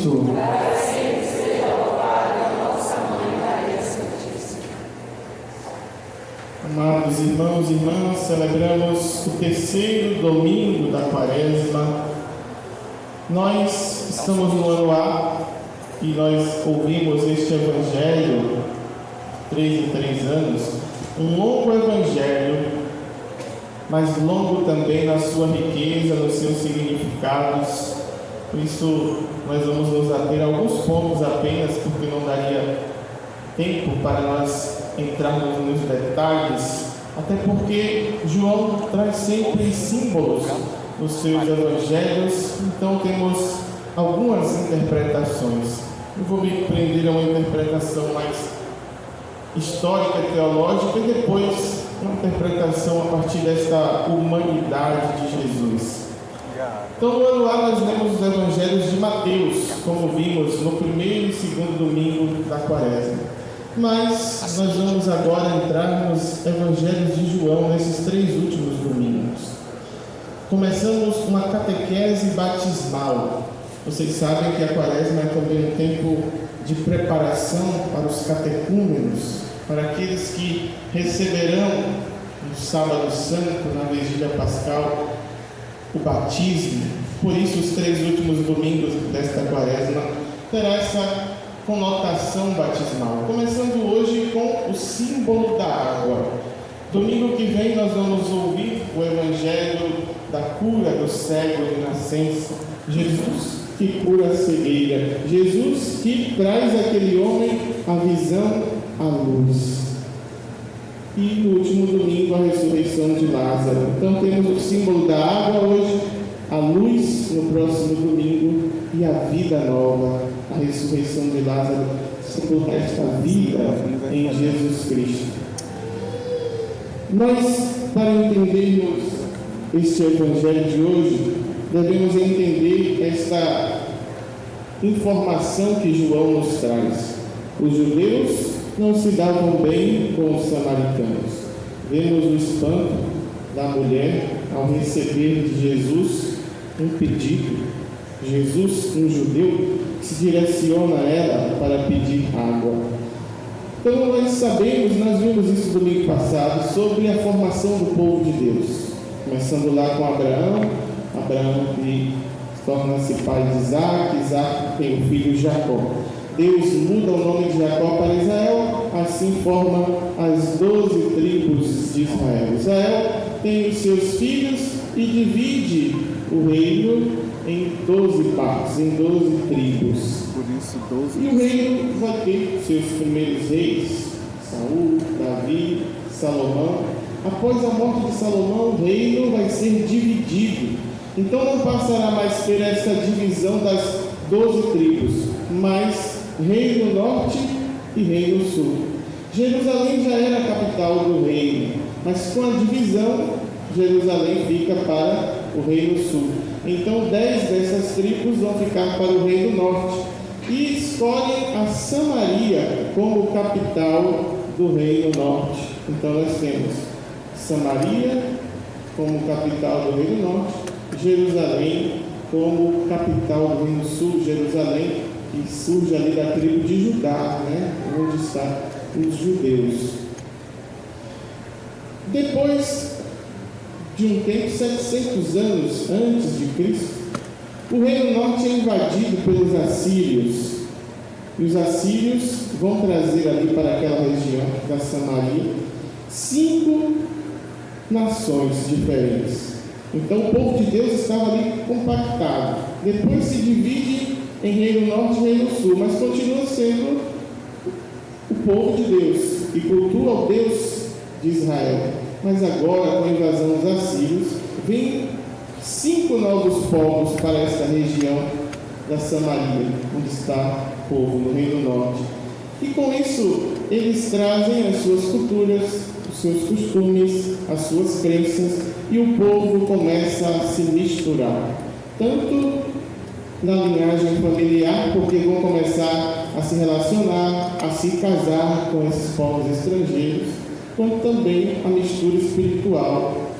Cristo. Para sempre seja louvada nossa Mãe Maria Santíssima. Amados irmãos e irmãs, celebramos o terceiro domingo da Quaresma. Nós estamos no ano A e nós ouvimos este Evangelho 3 em 3 anos, um longo Evangelho, mas longo também na sua riqueza, nos seus significados. Por isso, nós vamos nos ater a alguns pontos apenas, porque não daria tempo para nós entrarmos nos detalhes, até porque João traz sempre símbolos nos seus evangelhos, então temos algumas interpretações. Eu vou me prender a uma interpretação mais histórica, teológica, e depois uma interpretação a partir desta humanidade de Jesus. Então, no ano lá nós lemos os evangelhos de Mateus, como vimos no primeiro e segundo domingo da Quaresma. Mas nós vamos agora entrar nos evangelhos de João, nesses 3 últimos domingos. Começamos uma catequese batismal. Vocês sabem que a Quaresma é também um tempo de preparação para os catecúmenos, para aqueles que receberão no Sábado Santo, na Vigília Pascal, o batismo. Por isso, os 3 últimos domingos desta Quaresma terá essa conotação batismal. Começando hoje com o símbolo da água. Domingo que vem nós vamos ouvir o Evangelho da cura do cego de nascença. Jesus que cura a cegueira. Jesus que traz àquele homem a visão, a luz. E no último domingo a ressurreição de Lázaro. Então temos o símbolo da água hoje, a luz no próximo domingo e a vida nova, a ressurreição de Lázaro, símbolo desta vida em Jesus Cristo. Nós, para entendermos este evangelho de hoje, devemos entender esta informação que João nos traz. Os judeus não se davam bem com os samaritanos. Vemos o espanto da mulher ao receber de Jesus um pedido. Jesus, um judeu, se direciona a ela para pedir água. Então nós sabemos, nós vimos isso domingo passado, sobre a formação do povo de Deus. Começando lá com Abraão que torna-se pai de Isaac, Isaac tem o filho Jacó. Deus muda o nome de Jacó para Israel, assim forma as 12 tribos de Israel. Israel tem os seus filhos e divide o reino em 12 partes, em 12 tribos. Por isso, 12. E o reino vai ter seus primeiros reis, Saul, Davi, Salomão. Após a morte de Salomão, o reino vai ser dividido. Então não passará mais por essa divisão das 12 tribos, mas Reino Norte e Reino Sul. Jerusalém já era a capital do reino, mas com a divisão, Jerusalém fica para o Reino Sul. Então 10 dessas tribos vão ficar para o Reino Norte e escolhem a Samaria como capital do Reino Norte. Então nós temos Samaria como capital do Reino Norte, Jerusalém como capital do Reino Sul, Jerusalém que surge ali da tribo de Judá, onde estão os judeus. Depois de um tempo, 700 anos antes de Cristo, o Reino Norte é invadido pelos assírios. E os assírios vão trazer ali para aquela região da Samaria 5 nações diferentes. Então o povo de Deus estava ali compactado. Depois se divide em Reino Norte e Reino Sul, mas continua sendo o povo de Deus e cultua ao Deus de Israel. Mas agora, com a invasão dos assírios, vem 5 novos povos para esta região da Samaria, onde está o povo no Reino Norte. E com isso, eles trazem as suas culturas, os seus costumes, as suas crenças, e o povo começa a se misturar. Tanto na linhagem familiar, porque vão começar a se relacionar, a se casar com esses povos estrangeiros, como também a mistura espiritual.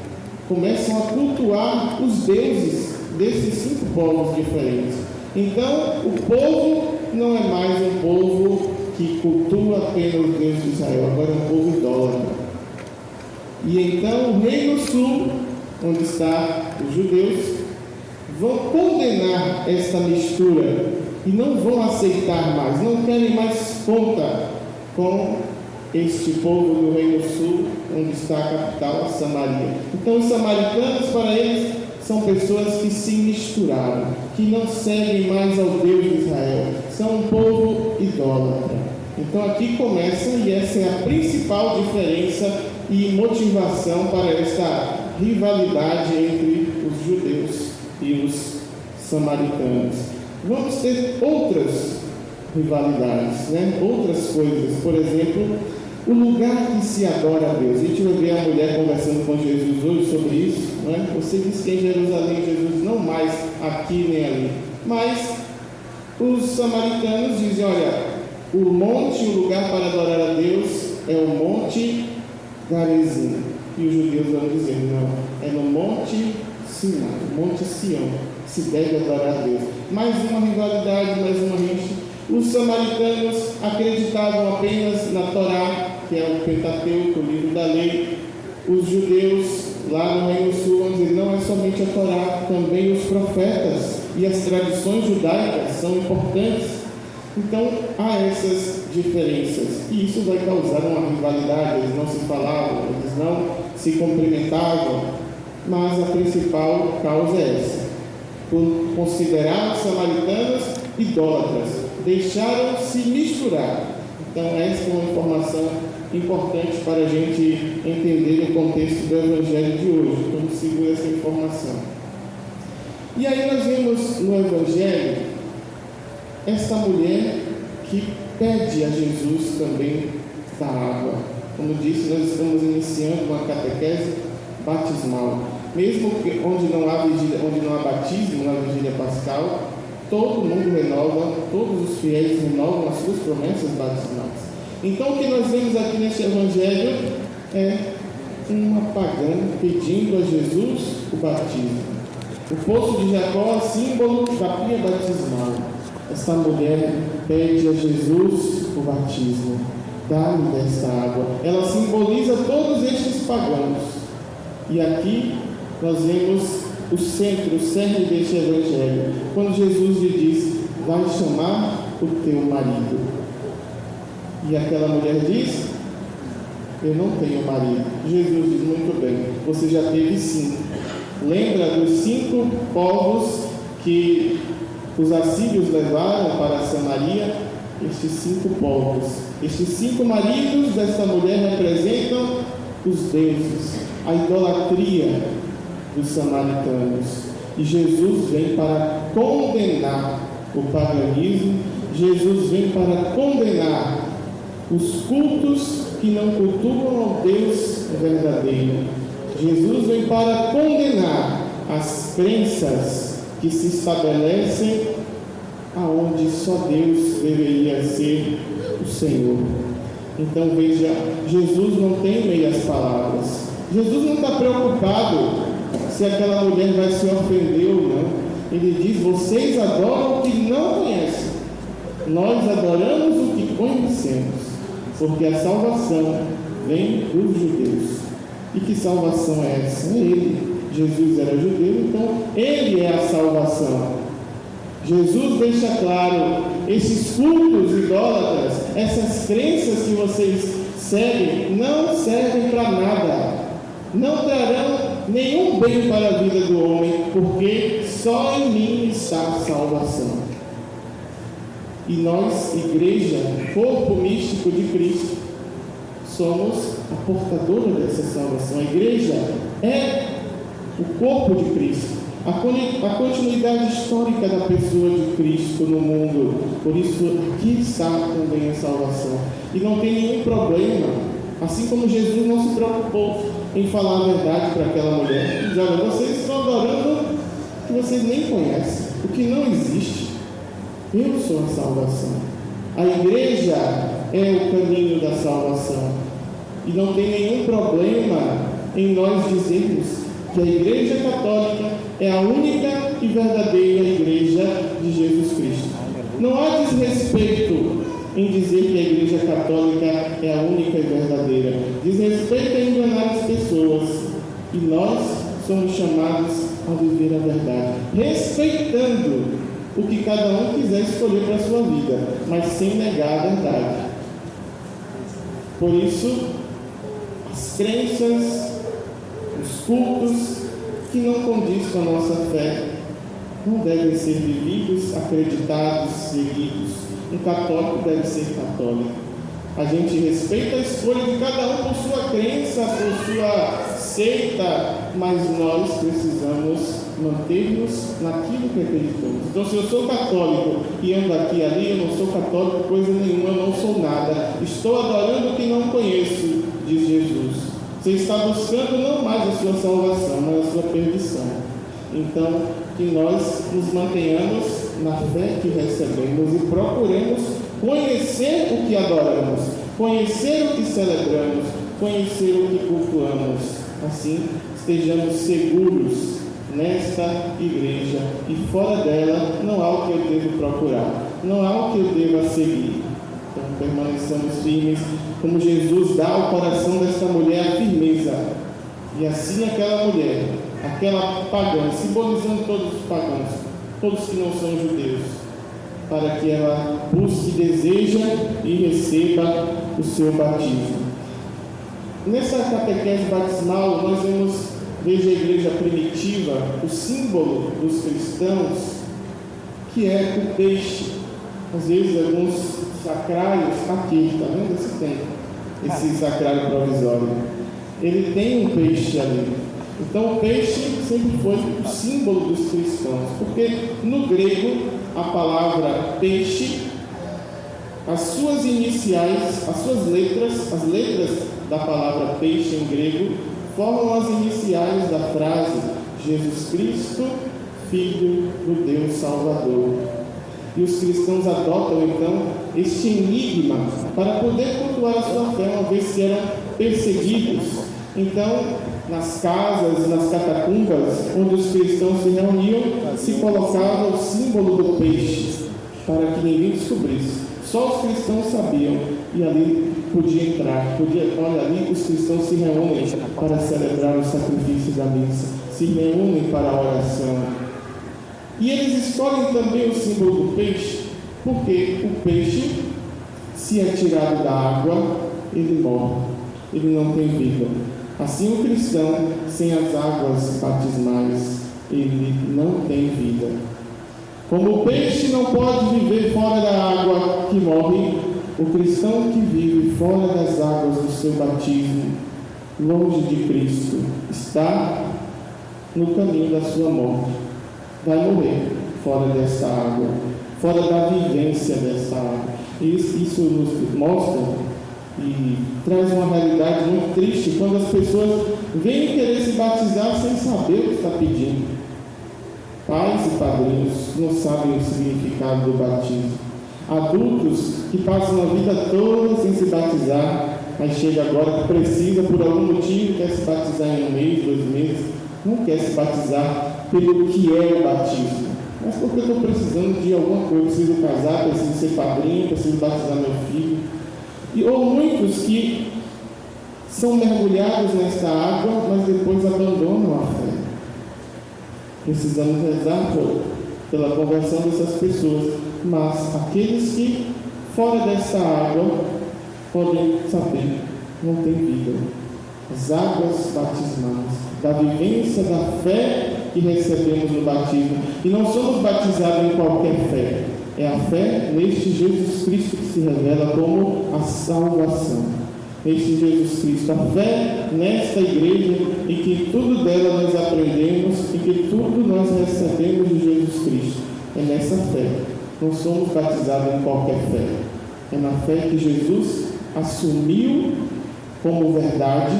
Começam a cultuar os deuses desses 5 povos diferentes. Então, o povo não é mais um povo que cultua apenas o Deus de Israel, agora é um povo idólatra. E então o Reino Sul, onde estão os judeus, vão condenar esta mistura e não vão aceitar mais, não querem mais conta com este povo do Reino Sul, onde está a capital, a Samaria. Então os samaritanos, para eles, são pessoas que se misturaram, que não seguem mais ao Deus de Israel, são um povo idólatra. Então aqui começa, e essa é a principal diferença e motivação para esta rivalidade entre os judeus e os samaritanos. Vamos ter outras rivalidades, outras coisas. Por exemplo, o lugar que se adora a Deus. A gente vai ver a mulher conversando com Jesus hoje sobre isso. Você diz que em Jerusalém Jesus não mais aqui nem ali. Mas os samaritanos dizem, olha, o monte, o lugar para adorar a Deus é o Monte Garizim. E os judeus vão dizer, não, é no Monte Sinai, Monte Sião, que se deve adorar a Deus. Mais uma rivalidade, mais uma rixa. Os samaritanos acreditavam apenas na Torá, que é o Pentateuco, o livro da lei. Os judeus, lá no Reino Sul, vão dizer, não é somente a Torá, também os profetas e as tradições judaicas são importantes. Então, há essas diferenças, e isso vai causar uma rivalidade. Eles não se falavam, eles não se cumprimentavam, mas a principal causa é essa: por considerar os samaritanos idólatras, deixaram-se misturar. Então, essa é uma informação importante para a gente entender o contexto do Evangelho de hoje. Então, segura essa informação. E aí nós vemos no Evangelho esta mulher que pede a Jesus também da água. Como disse, nós estamos iniciando uma catequese batismal. Mesmo que onde não há batismo na vigília pascal, todo mundo renova, todos os fiéis renovam as suas promessas batismais. Então o que nós vemos aqui neste Evangelho é uma pagã pedindo a Jesus o batismo. O poço de Jacó é símbolo da pia batismal. Esta mulher pede a Jesus o batismo. Dá-me desta água. Ela simboliza todos estes pagãos. E aqui nós vemos o centro, o cerne deste Evangelho. Quando Jesus lhe diz, vai chamar o teu marido. E aquela mulher diz, eu não tenho marido. Jesus diz, muito bem, você já teve 5. Lembra dos 5 povos que os assírios levaram para Samaria? Estes 5 povos, estes 5 maridos desta mulher representam os deuses, a idolatria dos samaritanos. E Jesus vem para condenar o paganismo, Jesus vem para condenar os cultos que não cultuam ao Deus verdadeiro. Jesus vem para condenar as crenças que se estabelecem aonde só Deus deveria ser o Senhor. Então veja, Jesus não tem meias palavras. Jesus não está preocupado se aquela mulher vai se ofender ou não. Ele diz, vocês adoram o que não conhecem. Nós adoramos o que conhecemos, porque a salvação vem dos judeus. E que salvação é essa? É Ele. Jesus era judeu, então Ele é a salvação. Jesus deixa claro, esses cultos idólatras, essas crenças que vocês seguem, não servem para nada, não trarão nenhum bem para a vida do homem, porque só em mim está a salvação. E nós, igreja, corpo místico de Cristo, somos a portadora dessa salvação. A igreja é o corpo de Cristo, a continuidade histórica da pessoa de Cristo no mundo. Por isso, aqui está também a salvação. E não tem nenhum problema, assim como Jesus não se preocupou em falar a verdade para aquela mulher. Diz, olha, vocês estão adorando o que vocês nem conhecem, o que não existe. Eu sou a salvação. A igreja é o caminho da salvação. E não tem nenhum problema em nós dizermos que a Igreja Católica é a única e verdadeira Igreja de de Jesus Cristo. Não há desrespeito em dizer que a Igreja Católica é a única e verdadeira. Desrespeito é enganar as pessoas. E nós somos chamados a viver a verdade, respeitando o que cada um quiser escolher para a sua vida, mas sem negar a verdade. Por isso, as crenças, os cultos que não condiz com a nossa fé não devem ser vividos, acreditados, seguidos. Um católico deve ser católico. A gente respeita a escolha de cada um por sua crença, por sua seita, mas nós precisamos manter-nos naquilo que acreditamos. Então, se eu sou católico e ando aqui e ali, eu não sou católico coisa nenhuma, eu não sou nada. Estou adorando o que não conheço, diz Jesus. Você está buscando não mais a sua salvação, mas a sua perdição. Então, que nós nos mantenhamos na fé que recebemos e procuremos conhecer o que adoramos, conhecer o que celebramos, conhecer o que cultuamos. Assim, estejamos seguros nesta igreja e fora dela não há o que eu devo procurar, não há o que eu deva seguir. Então, permaneçamos firmes, como Jesus dá ao coração desta mulher a firmeza. E assim aquela mulher, aquela pagã, simbolizando todos os pagãos, todos que não são judeus, para que ela busque, deseja e receba o seu batismo. Nessa catequese batismal, nós vemos, desde a igreja primitiva, o símbolo dos cristãos, que é o peixe. Às vezes, alguns sacrários, aqui, está vendo? Esse sacrário provisório. Ele tem um peixe ali. Então, o peixe sempre foi o símbolo dos cristãos, porque no grego, a palavra peixe, as suas iniciais, as suas letras, as letras da palavra peixe em grego, formam as iniciais da frase Jesus Cristo, Filho do Deus Salvador. E os cristãos adotam então este enigma para poder cultuar a sua fé, uma vez que eram perseguidos. Então, nas casas, nas catacumbas, onde os cristãos se reuniam, se colocava o símbolo do peixe, para que ninguém descobrisse. Só os cristãos sabiam, e ali podia entrar. Olha, ali os cristãos se reúnem para celebrar o sacrifício da missa, se reúnem para a oração. E eles escolhem também o símbolo do peixe, porque o peixe, se é tirado da água, ele morre, ele não tem vida. Assim, o cristão, sem as águas batismais, ele não tem vida. Como o peixe não pode viver fora da água que morre, o cristão que vive fora das águas do seu batismo, longe de Cristo, está no caminho da sua morte. Vai morrer fora dessa água, fora da vivência dessa água. E isso nos mostra e traz uma realidade muito triste quando as pessoas vêm querer se batizar sem saber o que está pedindo. Pais e padrinhos não sabem o significado do batismo. Adultos que passam a vida toda sem se batizar, mas chega agora que precisa, por algum motivo, quer se batizar em 1 mês, 2 meses, não quer se batizar pelo que é o batismo, mas porque eu estou precisando de alguma coisa, preciso casar, preciso ser padrinho, preciso batizar meu filho. Ou muitos que são mergulhados nessa água, mas depois abandonam a fé. Precisamos rezar pela conversão dessas pessoas, mas aqueles que fora dessa água podem saber, não tem vida. As águas batismais, da vivência da fé que recebemos no batismo. E não somos batizados em qualquer fé. É a fé neste Jesus Cristo que se revela como a salvação. Neste Jesus Cristo. A fé nesta igreja em que tudo dela nós aprendemos e que tudo nós recebemos de Jesus Cristo. É nessa fé. Não somos batizados em qualquer fé. É na fé que Jesus assumiu como verdade,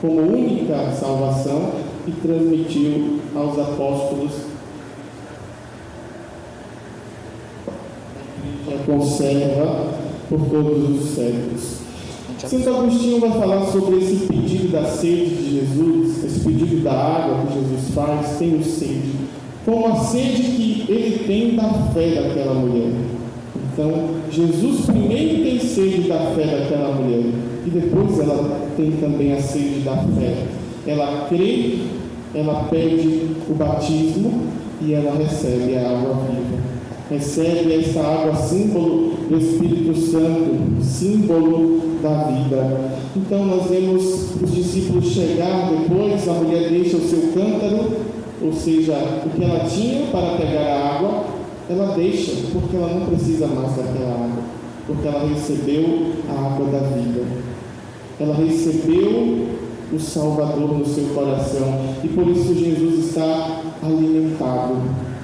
como única salvação e transmitiu aos apóstolos. A igreja conserva por todos os séculos. Santo Agostinho vai falar sobre esse pedido da sede de Jesus, esse pedido da água que Jesus faz, tenho sede. como a sede que ele tem da fé daquela mulher. Então, Jesus primeiro tem sede da fé daquela mulher, e depois ela tem também a sede da fé. Ela crê, ela pede o batismo e ela recebe a água viva. Recebe essa água, símbolo do Espírito Santo, símbolo da vida. Então nós vemos os discípulos chegar depois, a mulher deixa o seu cântaro, ou seja, o que ela tinha para pegar a água, ela deixa, porque ela não precisa mais daquela água, porque ela recebeu a água da vida. Ela recebeu o Salvador no seu coração, e por isso Jesus está alimentado,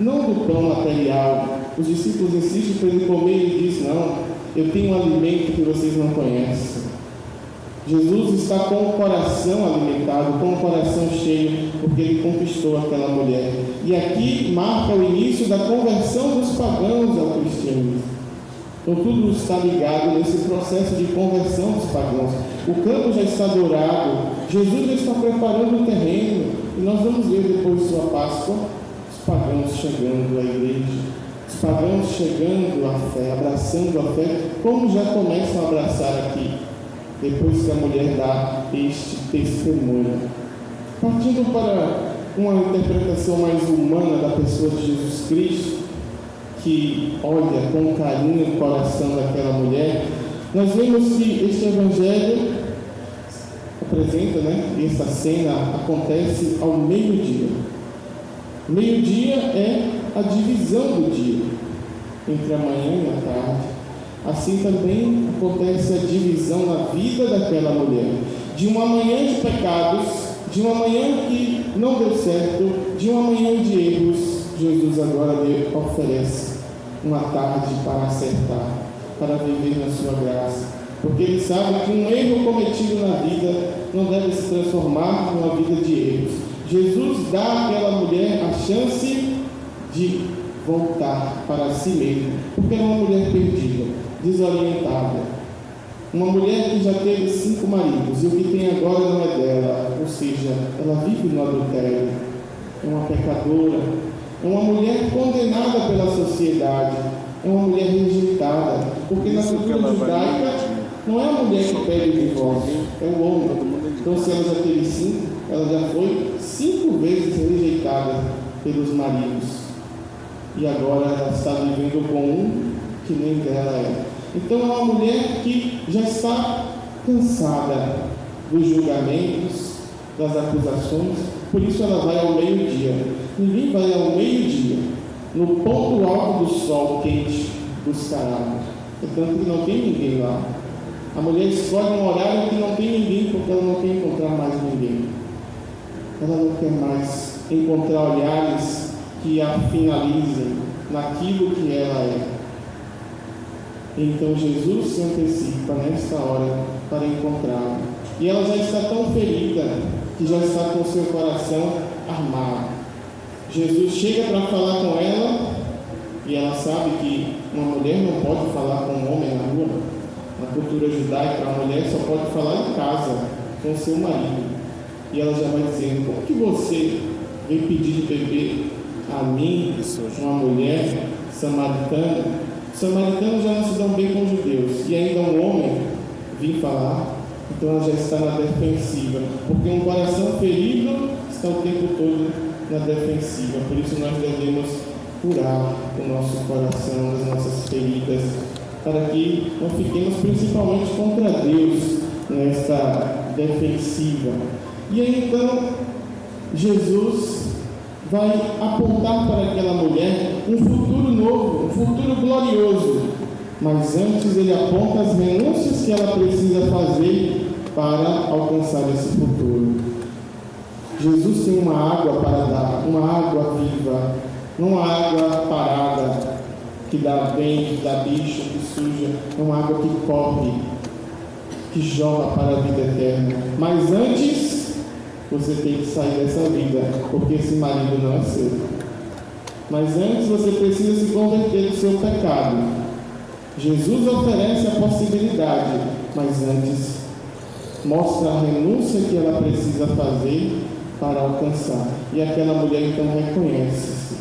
não do pão material. Os discípulos insistem para ele comer, e ele diz: não, eu tenho um alimento que vocês não conhecem. Jesus está com o coração alimentado, com o coração cheio, porque ele conquistou aquela mulher. E aqui marca o início da conversão dos pagãos ao cristianismo. Então tudo está ligado nesse processo de conversão dos pagãos. O campo já está dourado, Jesus já está preparando o terreno, e nós vamos ver depois de sua Páscoa os pagãos chegando à igreja, os pagãos chegando à fé, abraçando a fé, como já começam a abraçar aqui, depois que a mulher dá este testemunho. Partindo para uma interpretação mais humana da pessoa de Jesus Cristo, que olha com carinho o coração daquela mulher, nós vemos que este evangelho apresenta, essa cena acontece ao meio-dia. Meio-dia é a divisão do dia, entre a manhã e a tarde. Assim também acontece a divisão na vida daquela mulher, de uma manhã de pecados, de uma manhã que não deu certo, de uma manhã de erros. Jesus agora oferece uma tarde para acertar, para viver na sua graça, porque ele sabe que um erro cometido na vida não deve se transformar numa vida de erros. Jesus dá àquela mulher a chance de voltar para si mesma, porque era uma mulher perdida, desorientada, uma mulher que já teve 5 maridos e o que tem agora não é dela, ou seja, ela vive no adultério, é uma pecadora, é uma mulher condenada pela sociedade, é uma mulher rejeitada, porque na cultura judaica não é a mulher que pede o divórcio, é o homem. Então, se ela já teve 5, ela já foi 5 vezes rejeitada pelos maridos, e agora ela está vivendo com um que nem dela é. Então, é uma mulher que já está cansada dos julgamentos, das acusações, por isso ela vai ao meio-dia. Ninguém vai ao meio-dia, no ponto alto do sol quente, buscar água. Portanto, que não tem ninguém lá. A mulher escolhe um horário que não tem ninguém, porque ela não quer encontrar mais ninguém. Ela não quer mais encontrar olhares que a finalizem naquilo que ela é. Então Jesus se antecipa nesta hora para encontrá-la. E ela já está tão ferida que já está com seu coração armado. Jesus chega para falar com ela, e ela sabe que uma mulher não pode falar com um homem na rua. Na cultura judaica, a mulher só pode falar em casa com seu marido. E ela já vai dizendo: como que você vem pedir de beber a mim, uma mulher samaritana? Os samaritanos já não se dão bem com os judeus, e ainda um homem vir falar. Então ela já está na defensiva, porque um coração ferido está o tempo todo na defensiva. Por isso nós devemos curar o nosso coração, as nossas feridas, para que não fiquemos principalmente contra Deus nesta defensiva. E aí então Jesus vai apontar para aquela mulher um futuro novo, um futuro glorioso. Mas antes ele aponta as renúncias que ela precisa fazer para alcançar esse futuro. Jesus tem uma água para dar, uma água viva, não uma água parada, que dá bem, que dá bicho, que suja, é uma água que corre, que joga para a vida eterna. Mas antes, você tem que sair dessa vida, porque esse marido não é seu. Mas antes você precisa se converter do seu pecado. Jesus oferece a possibilidade, mas antes mostra a renúncia que ela precisa fazer para alcançar. E aquela mulher então reconhece-se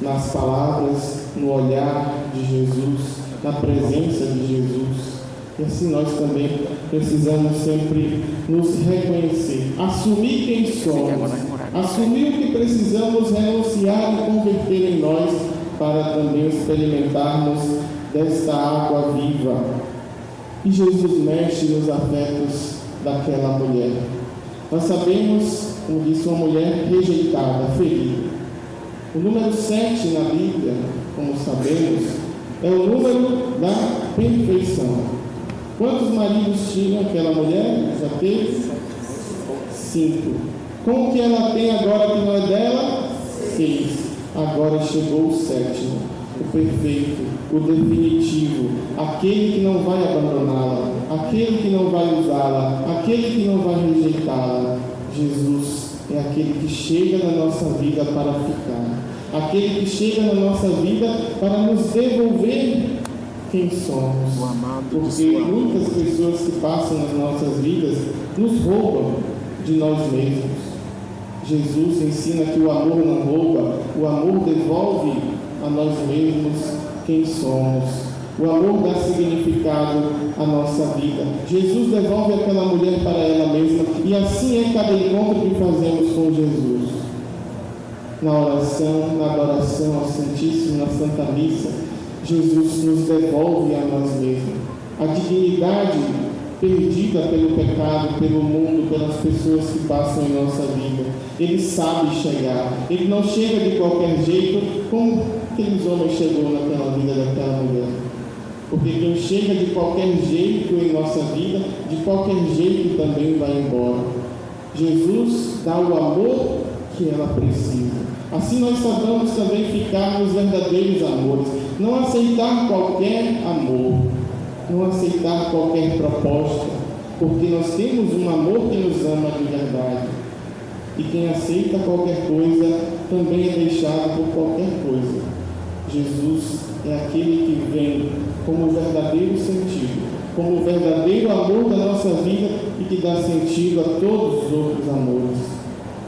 nas palavras, no olhar de Jesus, na presença de Jesus. E assim nós também precisamos sempre nos reconhecer, assumir quem somos, assumir o que precisamos renunciar e converter em nós para também experimentarmos desta água viva. E Jesus mexe nos afetos daquela mulher. Nós sabemos, como disse, uma mulher rejeitada, ferida. O número 7 na Bíblia, como sabemos, é o número da perfeição. Quantos maridos tinha aquela mulher? Já teve? 5. Como que ela tem agora que não é dela? 6. Agora chegou o 7º, o perfeito, o definitivo, aquele que não vai abandoná-la, aquele que não vai usá-la, aquele que não vai rejeitá-la. Jesus é aquele que chega na nossa vida para ficar, aquele que chega na nossa vida para nos devolver quem somos. Porque muitas pessoas que passam nas nossas vidas nos roubam de nós mesmos. Jesus ensina que o amor não rouba, o amor devolve a nós mesmos quem somos. O amor dá significado à nossa vida. Jesus devolve aquela mulher para ela mesma, e assim é cada encontro que fazemos com Jesus. Na oração, na adoração ao Santíssimo, na Santa Missa, Jesus nos devolve a nós mesmos. A dignidade perdida pelo pecado, pelo mundo, pelas pessoas que passam em nossa vida. Ele sabe chegar. Ele não chega de qualquer jeito, como aqueles homens chegou naquela vida daquela mulher. Porque quem chega de qualquer jeito em nossa vida, de qualquer jeito também vai embora. Jesus dá o amor que ela precisa. Assim nós sabemos também ficar nos verdadeiros amores. Não aceitar qualquer amor, não aceitar qualquer proposta, porque nós temos um amor que nos ama de verdade. E quem aceita qualquer coisa também é deixado por qualquer coisa. Jesus é aquele que vem como o verdadeiro sentido, como o verdadeiro amor da nossa vida e que dá sentido a todos os outros amores.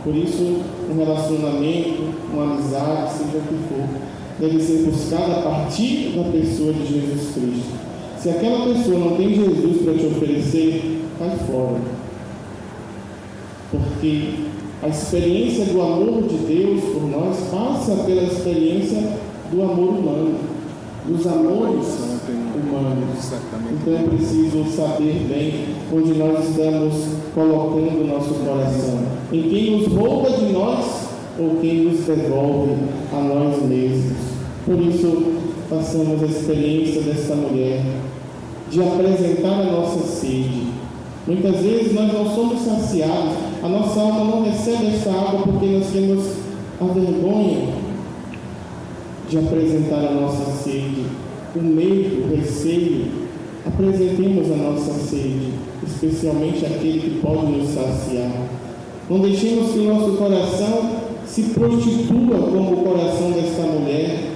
Por isso, um relacionamento, uma amizade, seja o que for, deve ser buscado a partir da pessoa de Jesus Cristo. Se aquela pessoa não tem Jesus para te oferecer, cai fora. Porque a experiência do amor de Deus por nós passa pela experiência do amor humano, dos amores humanos. Então é preciso saber bem onde nós estamos colocando o nosso coração, em quem nos rouba de nós ou quem nos devolve a nós mesmos. Por isso, façamos a experiência desta mulher de apresentar a nossa sede. Muitas vezes nós não somos saciados, a nossa alma não recebe esta água porque nós temos a vergonha de apresentar a nossa sede, o medo, o receio. Apresentemos a nossa sede, especialmente aquele que pode nos saciar. Não deixemos que o nosso coração se prostitua como o coração desta mulher,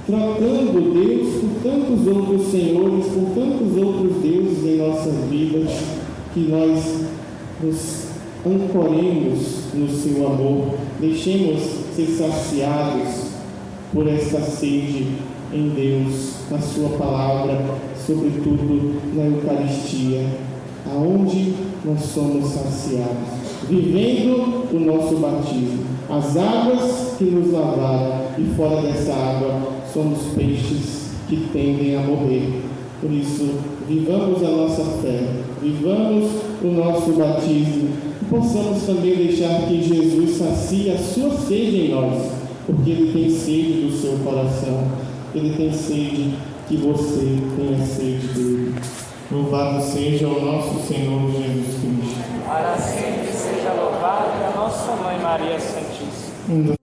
trocando Deus por tantos outros senhores, por tantos outros deuses em nossas vidas, que nós nos ancoremos no seu amor, deixemos ser saciados por esta sede em Deus, na sua palavra, sobretudo na Eucaristia, aonde nós somos saciados, vivendo o nosso batismo, as águas que nos lavaram, e fora dessa água somos peixes que tendem a morrer. Por isso, vivamos a nossa fé, vivamos o nosso batismo, e possamos também deixar que Jesus sacie a sua sede em nós, porque Ele tem sede do seu coração, Ele tem sede que você tenha sede dele. Louvado seja o nosso Senhor Jesus Cristo. Para sempre seja louvada a nossa Mãe Maria Santíssima.